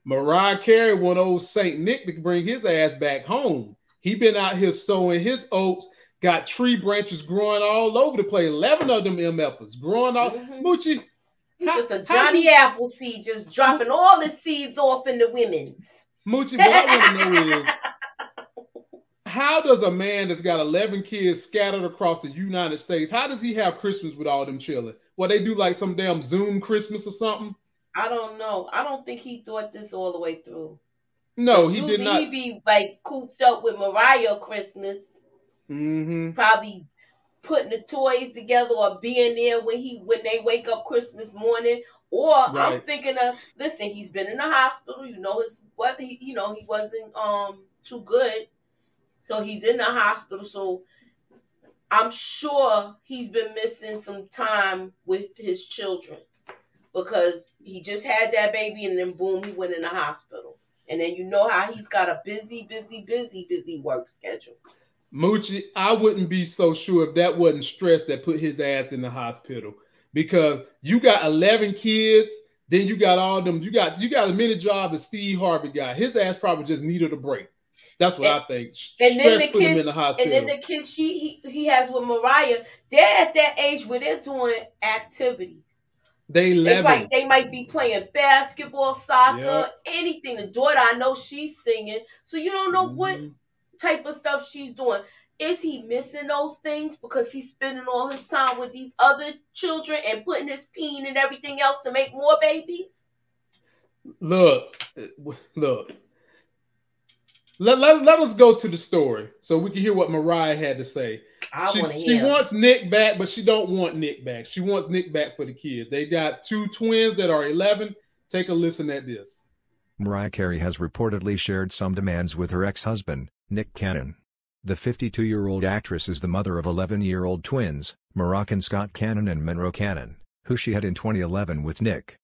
Mariah Carey want old Saint Nick to bring his ass back home. He been out here sowing his oats, got tree branches growing all over the place. 11 of them MFers growing all. Moochie, just a Johnny Appleseed, just dropping all the seeds off in the women's. Moochie, what I want to know is, how does a man that's got 11 kids scattered across the United States, how does he have Christmas with all them children? Well, they do like some damn Zoom Christmas or something? I don't know. I don't think he thought this all the way through. No, he did not. He be like cooped up with Mariah Christmas. Probably putting the toys together or being there when they wake up Christmas morning. Or I'm thinking of, listen, he's been in the hospital. You know he wasn't too good. So he's in the hospital. So I'm sure he's been missing some time with his children because he just had that baby and then boom, he went in the hospital. And then you know how he's got a busy work schedule. Moochie, I wouldn't be so sure if that wasn't stress that put his ass in the hospital, because you got 11 kids, then you got all them, you got a mini job that Steve Harvey got. His ass probably just needed a break. That's what I think. And then the kids, he has with Mariah, they're at that age where they're doing activities. They might be playing basketball, soccer, anything. The daughter, I know she's singing. So you don't know what type of stuff she's doing. Is he missing those things because he's spending all his time with these other children and putting his peen and everything else to make more babies? Look. Let us go to the story so we can hear what Mariah had to say. She wants Nick back, but she don't want Nick back. She wants Nick back for the kids. They got 2 twins that are 11. Take a listen at this. Mariah Carey has reportedly shared some demands with her ex-husband, Nick Cannon. The 52-year-old actress is the mother of 11-year-old twins, Moroccan Scott Cannon and Monroe Cannon, who she had in 2011 with Nick.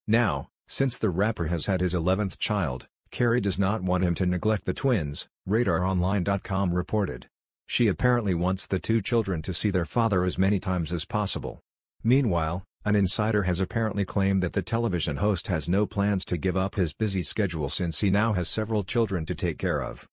Now, since the rapper has had his 11th child, Carey does not want him to neglect the twins, RadarOnline.com reported. She apparently wants the 2 children to see their father as many times as possible. Meanwhile, an insider has apparently claimed that the television host has no plans to give up his busy schedule since he now has several children to take care of.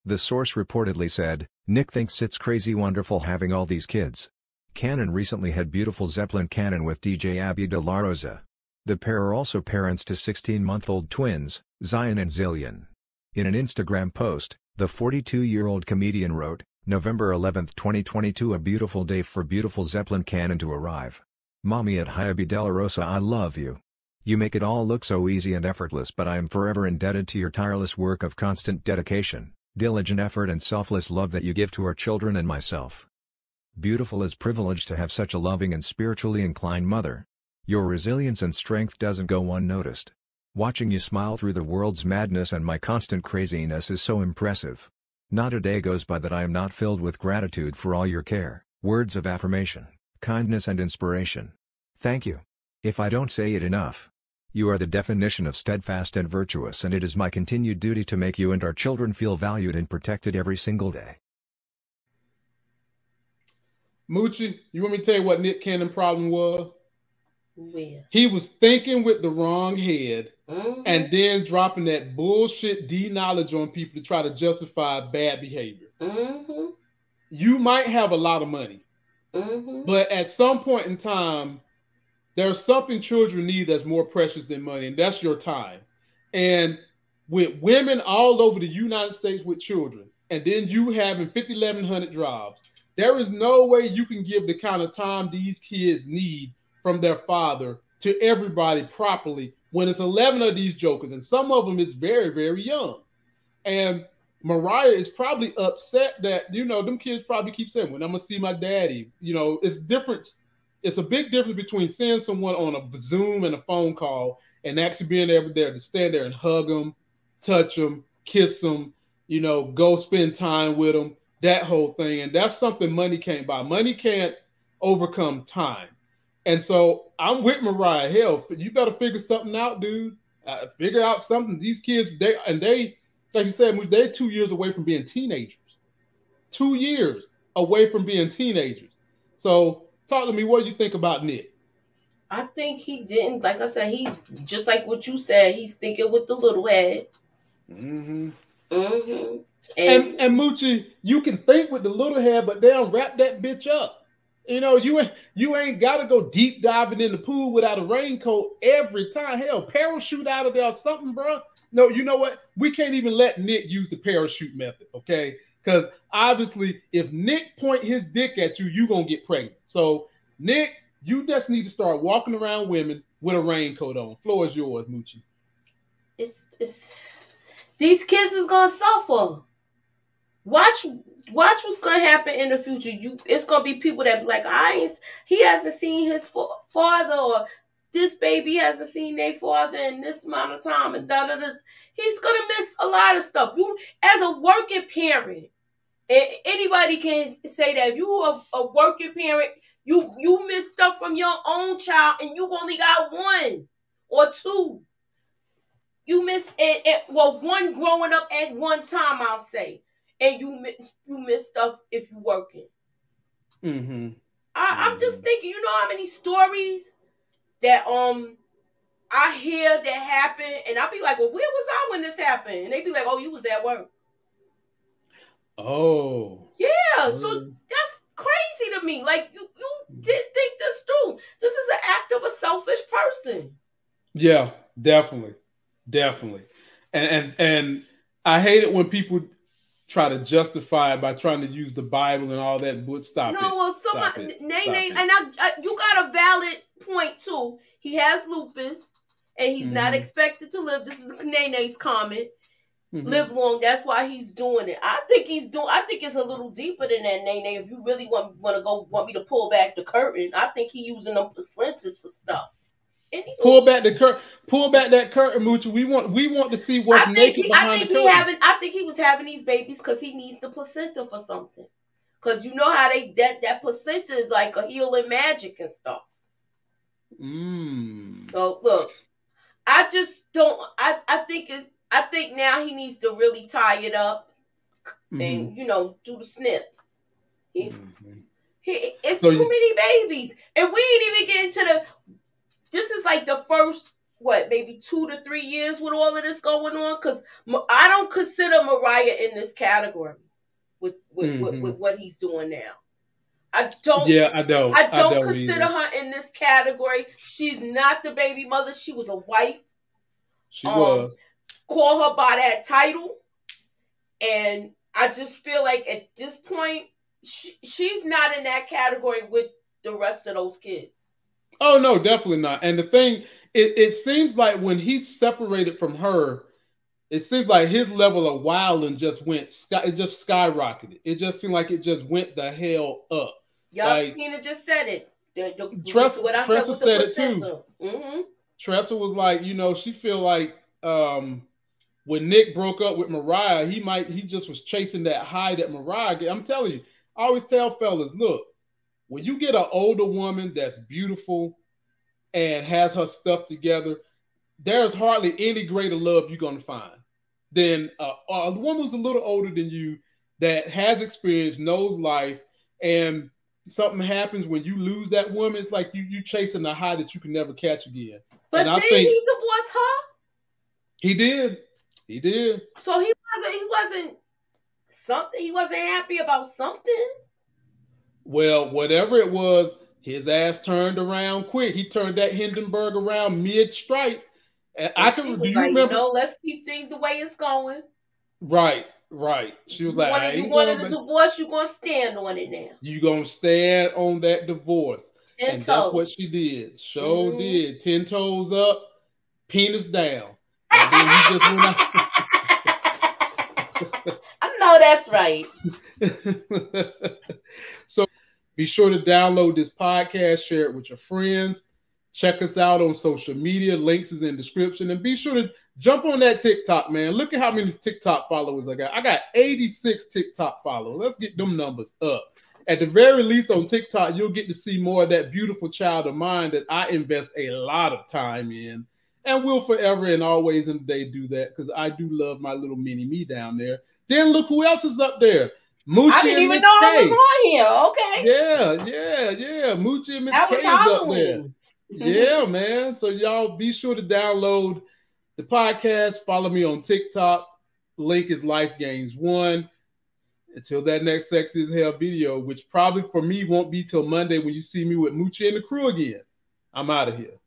The source reportedly said, "Nick thinks it's crazy wonderful having all these kids." Cannon recently had beautiful Zeppelin Cannon with DJ Abby De La Rosa. The pair are also parents to 16-month-old twins, Zion and Zillion. In an Instagram post, the 42-year-old comedian wrote, November 11, 2022, a beautiful day for beautiful Zeppelin Cannon to arrive. Mommy at Abby De La Rosa, I love you. You make it all look so easy and effortless, but I am forever indebted to your tireless work of constant dedication, diligent effort and selfless love that you give to our children and myself. Beautiful is privileged to have such a loving and spiritually inclined mother. Your resilience and strength doesn't go unnoticed. Watching you smile through the world's madness and my constant craziness is so impressive. Not a day goes by that I am not filled with gratitude for all your care, words of affirmation, kindness and inspiration. Thank you. If I don't say it enough. You are the definition of steadfast and virtuous, and it is my continued duty to make you and our children feel valued and protected every single day. Moochie, you want me to tell you what Nick Cannon's problem was? Where? He was thinking with the wrong head and then dropping that bullshit D-knowledge on people to try to justify bad behavior. You might have a lot of money, but at some point in time, there's something children need that's more precious than money, and that's your time. And with women all over the United States with children, and then you having 5,100 jobs, there is no way you can give the kind of time these kids need from their father to everybody properly when it's 11 of these jokers, and some of them is very, very young. And Mariah is probably upset that, them kids probably keep saying, when I'm going to see my daddy. It's different. It's a big difference between seeing someone on a Zoom and a phone call and actually being able there to stand there and hug them, touch them, kiss them, go spend time with them, that whole thing. And that's something money can't buy. Money can't overcome time. And so I'm with Mariah. Hell, you better figure something out, dude. Figure out something. These kids, they, like you said, they're 2 years away from being teenagers. 2 years away from being teenagers. So talk to me. What do you think about Nick? I think he didn't. Like I said, he just like what you said. He's thinking with the little head. Mm-hmm. Mm-hmm. And Moochie, you can think with the little head, but they'll wrap that bitch up. You know, you ain't got to go deep diving in the pool without a raincoat every time. Hell, parachute out of there or something, bro. No, you know what? We can't even let Nick use the parachute method, okay? Because obviously, if Nick point his dick at you, you going to get pregnant. So, Nick, you just need to start walking around women with a raincoat on. Floor is yours, Moochie. It's these kids is going to suffer. Watch what's gonna happen in the future. It's gonna be people that be like, he hasn't seen his father, or this baby hasn't seen their father in this amount of time, and this. He's gonna miss a lot of stuff. You, as a working parent, anybody can say that. If you are a working parent, you miss stuff from your own child, and you only got one or two. You miss it. Well, one growing up at one time, I'll say. And you miss stuff if you're working. Mm-hmm. I'm just thinking, you know how many stories that I hear that happen, and I'll be like, well, where was I when this happened? And they be like, oh, you was at work. Oh. Yeah, so that's crazy to me. Like, you did think this through. This is an act of a selfish person. Yeah, definitely. And I hate it when people try to justify it by trying to use the Bible and all that, but stop it. No, well, somebody, Nene, and you got a valid point too. He has lupus, and he's not expected to live. This is Nene's comment. Live long. That's why he's doing it. I think it's a little deeper than that, Nene. If you really want me to pull back the curtain, I think he's using them placentals for stuff. Pull back that curtain, Moochie. We want to see what's naked behind the curtain. I think he was having these babies because he needs the placenta for something. Because you know how that placenta is like a healing magic and stuff. So look, I just don't. I think now he needs to really tie it up and do the snip. It's too many babies, and we ain't even getting to the. This is like the first, maybe 2 to 3 years with all of this going on? Because I don't consider Mariah in this category with what he's doing now. I don't. Yeah, I don't. I don't consider her in this category. She's not the baby mother. She was a wife. She was. Call her by that title. And I just feel like at this point, she's not in that category with the rest of those kids. Oh, no, definitely not. And the thing, it seems like when he's separated from her, it seems like his level of wilding just skyrocketed. It just seemed like it just went the hell up. Y'all, Tina just said it. Tressa said it too. Tressa was like, she feel like when Nick broke up with Mariah, he just was chasing that high that Mariah get. I'm telling you, I always tell fellas, look, when you get an older woman that's beautiful and has her stuff together, there's hardly any greater love you're going to find than a woman who's a little older than you that has experience, knows life, and something happens when you lose that woman. It's like you chasing a high that you can never catch again. But did he divorce her? He did. So he wasn't happy about something. Well, whatever it was, his ass turned around quick. He turned that Hindenburg around mid-strike. And do you remember? Let's keep things the way it's going. Right. She was like, you wanted a divorce, you're going to stand on it now. You're going to stand on that divorce. 10 toes. That's what she did. Did. 10 toes up, penis down. And then he just went out. I know that's right. So be sure to download this podcast, share it with your friends. Check us out on social media. Links is in the description. And be sure to jump on that TikTok, man. Look at how many TikTok followers I got. I got 86 TikTok followers. Let's get them numbers up. At the very least on TikTok, you'll get to see more of that beautiful child of mine that I invest a lot of time in. And will forever and always in the day do that because I do love my little mini me down there. Then look who else is up there. Moochie I didn't even know I was on here. Okay. Yeah. Moochie and Miss K is up there. Yeah, man. So y'all be sure to download the podcast. Follow me on TikTok. Link is Life Gains 1. Until that next Sexy as Hell video, which probably for me won't be till Monday when you see me with Moochie and the crew again. I'm out of here.